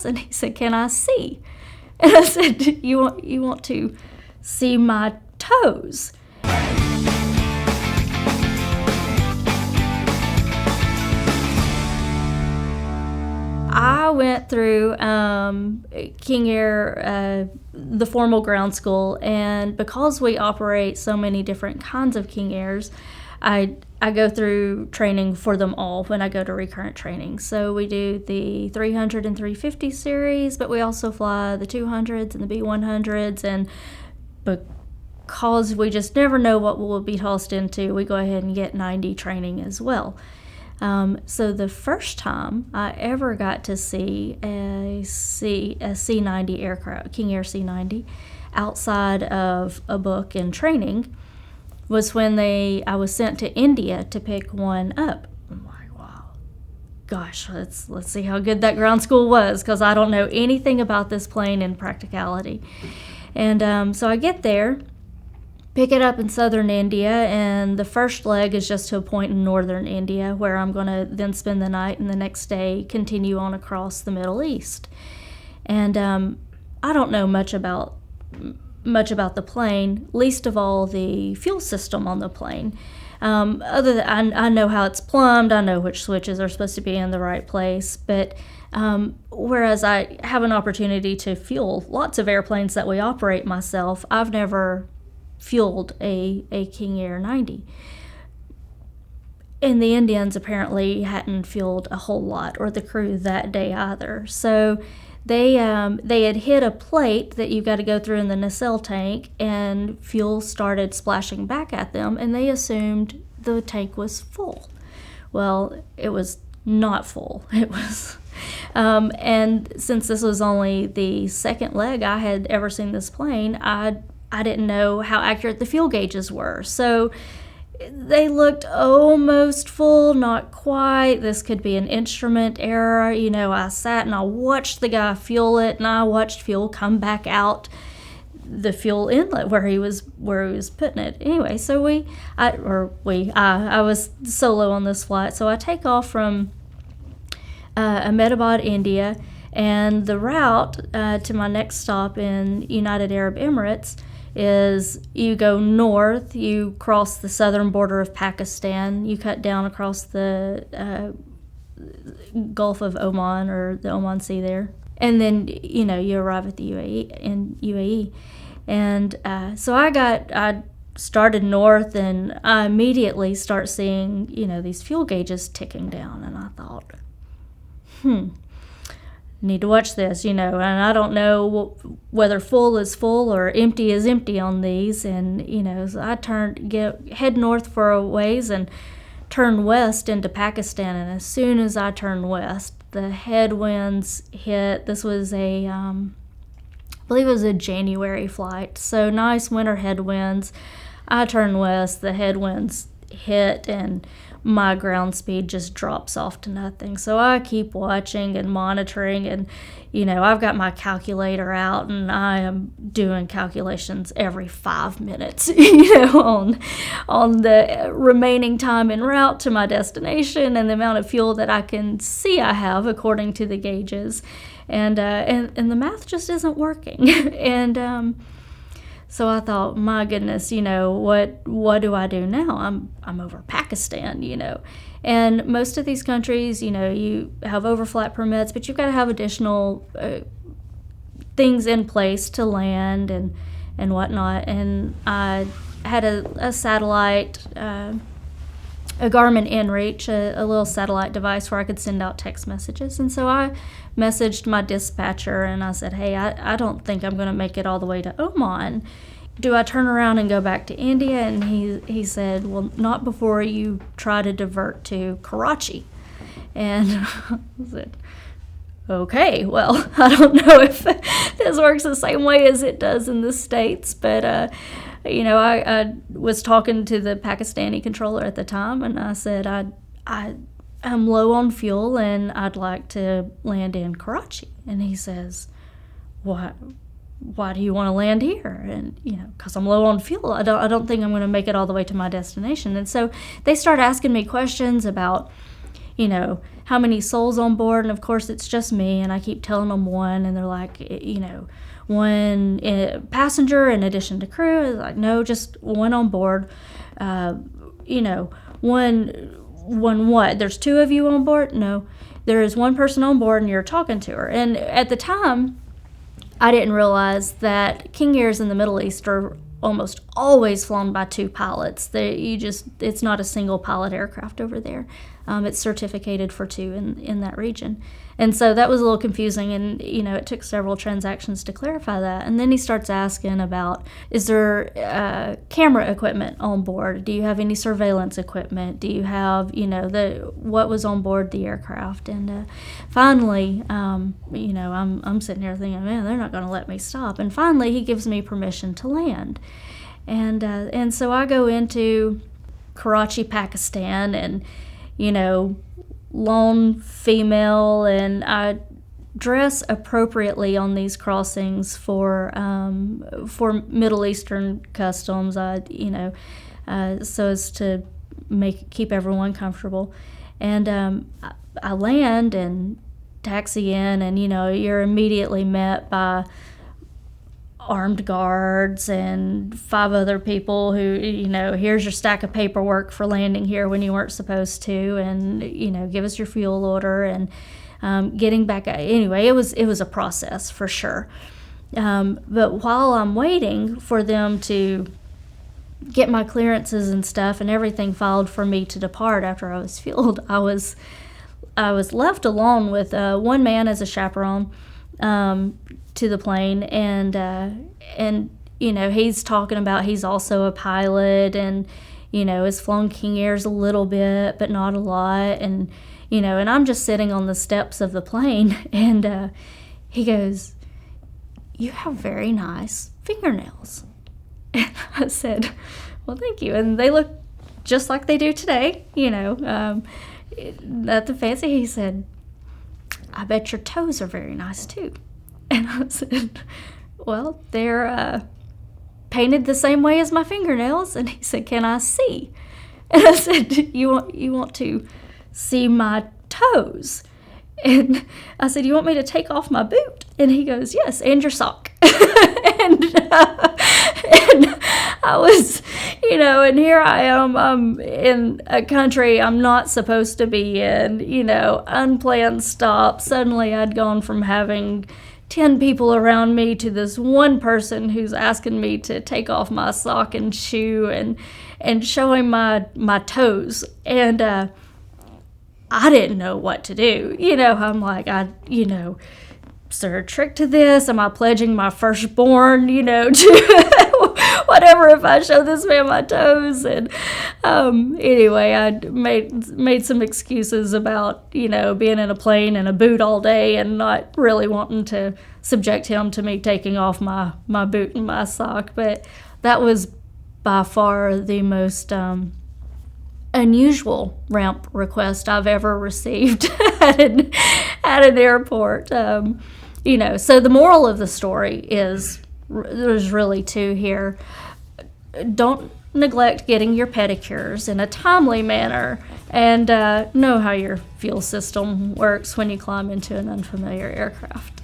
And he said, "Can I see?" And I said, you want to see my toes?" I went through King Air, the formal ground school, and because we operate so many different kinds of King Airs, I go through training for them all when I go to recurrent training. So we do the 300 and 350 series, but we also fly the 200s and the B100s, and because we just never know what we'll be tossed into, we go ahead and get 90 training as well. So the first time I ever got to see a C90 aircraft, King Air C90, outside of a book and training, was when I was sent to India to pick one up. I'm like, wow, gosh, let's see how good that ground school was, because I don't know anything about this plane in practicality. And so I get there, pick it up in southern India, and the first leg is just to a point in northern India where I'm going to then spend the night, and the next day continue on across the Middle East. And I don't know much about the plane, least of all the fuel system on the plane. Other than I know how it's plumbed, I know which switches are supposed to be in the right place, but whereas I have an opportunity to fuel lots of airplanes that we operate myself, I've never fueled a King Air 90. And the Indians apparently hadn't fueled a whole lot, or the crew that day either. So they had hit a plate that you got to go through in the nacelle tank, and fuel started splashing back at them, and they assumed the tank was full. Well, it was not full. It was, and since this was only the second leg I had ever seen this plane, I didn't know how accurate the fuel gauges were. So they looked almost full, not quite. This could be an instrument error. I sat and I watched the guy fuel it, and I watched fuel come back out the fuel inlet where he was putting it. Anyway, so I was solo on this flight. So I take off from Ahmedabad, India, and the route to my next stop in United Arab Emirates is you go north, you cross the southern border of Pakistan, you cut down across the Gulf of Oman, or the Oman Sea there, and then you arrive at the UAE. And so I started north, and I immediately start seeing these fuel gauges ticking down, and I thought, need to watch this, and I don't know whether full is full or empty is empty on these. And, so I head north for a ways and turn west into Pakistan. And as soon as I turn west, the headwinds hit. This was I believe it was a January flight. So nice winter headwinds. I turn west, the headwinds hit, and my ground speed just drops off to nothing. So I keep watching and monitoring, and I've got my calculator out, and I am doing calculations every 5 minutes on the remaining time en route to my destination and the amount of fuel that I can see I have according to the gauges, and the math just isn't working. And so I thought, my goodness, what do I do now? I'm over Pakistan, And most of these countries, you have overflight permits, but you've got to have additional things in place to land and whatnot. And I had a satellite, a Garmin inReach, a little satellite device where I could send out text messages. And so I messaged my dispatcher, and I said, hey, I don't think I'm going to make it all the way to Oman. Do I turn around and go back to India? And he said, well, not before you try to divert to Karachi. And I said, okay, well, I don't know if this works the same way as it does in the States, but I was talking to the Pakistani controller at the time, and I said, I'm low on fuel, and I'd like to land in Karachi. And he says, why do you want to land here? And because I'm low on fuel. I don't think I'm going to make it all the way to my destination. And so they start asking me questions about how many souls on board? And of course it's just me, and I keep telling them one, and they're like, one passenger in addition to crew. Is like, no, just one on board. One what? There's two of you on board? No, there is one person on board, and you're talking to her. And at the time, I didn't realize that King Airs in the Middle East are almost always flown by two pilots. It's not a single pilot aircraft over there. It's certificated for two in that region. And so that was a little confusing, and it took several transactions to clarify that. And then he starts asking about, is there camera equipment on board? Do you have any surveillance equipment? Do you have what was on board the aircraft? And finally, I'm sitting here thinking, man, they're not going to let me stop. And finally, he gives me permission to land. And so I go into Karachi, Pakistan, and lone female, and I dress appropriately on these crossings for Middle Eastern customs. So as to keep everyone comfortable. And I land and taxi in, and you're immediately met by armed guards and 5 other people who, here's your stack of paperwork for landing here when you weren't supposed to, and give us your fuel order, and getting back. Anyway, it was a process for sure. But while I'm waiting for them to get my clearances and stuff and everything filed for me to depart after I was fueled, I was left alone with one man as a chaperone to the plane, and he's talking about he's also a pilot, and has flown King Airs a little bit but not a lot, and and I'm just sitting on the steps of the plane, and he goes, "You have very nice fingernails." And I said, "Well, thank you." And they look just like they do today, nothing fancy. He said, "I bet your toes are very nice too." And I said, "Well, they're painted the same way as my fingernails." And he said, "Can I see?" And I said, you want to see my toes?" And I said, "You want me to take off my boot?" And he goes, "Yes, and your sock." and I was, and here I am, I'm in a country I'm not supposed to be in, unplanned stop. Suddenly I'd gone from having 10 people around me to this one person who's asking me to take off my sock and shoe and showing my toes. And I didn't know what to do. I'm like, is there a trick to this? Am I pledging my firstborn, to whatever if I show this man my toes? And anyway, I made some excuses about, being in a plane and a boot all day and not really wanting to subject him to me taking off my boot and my sock. But that was by far the most unusual ramp request I've ever received at an airport. So the moral of the story is, there's really two here. Don't neglect getting your pedicures in a timely manner, and know how your fuel system works when you climb into an unfamiliar aircraft.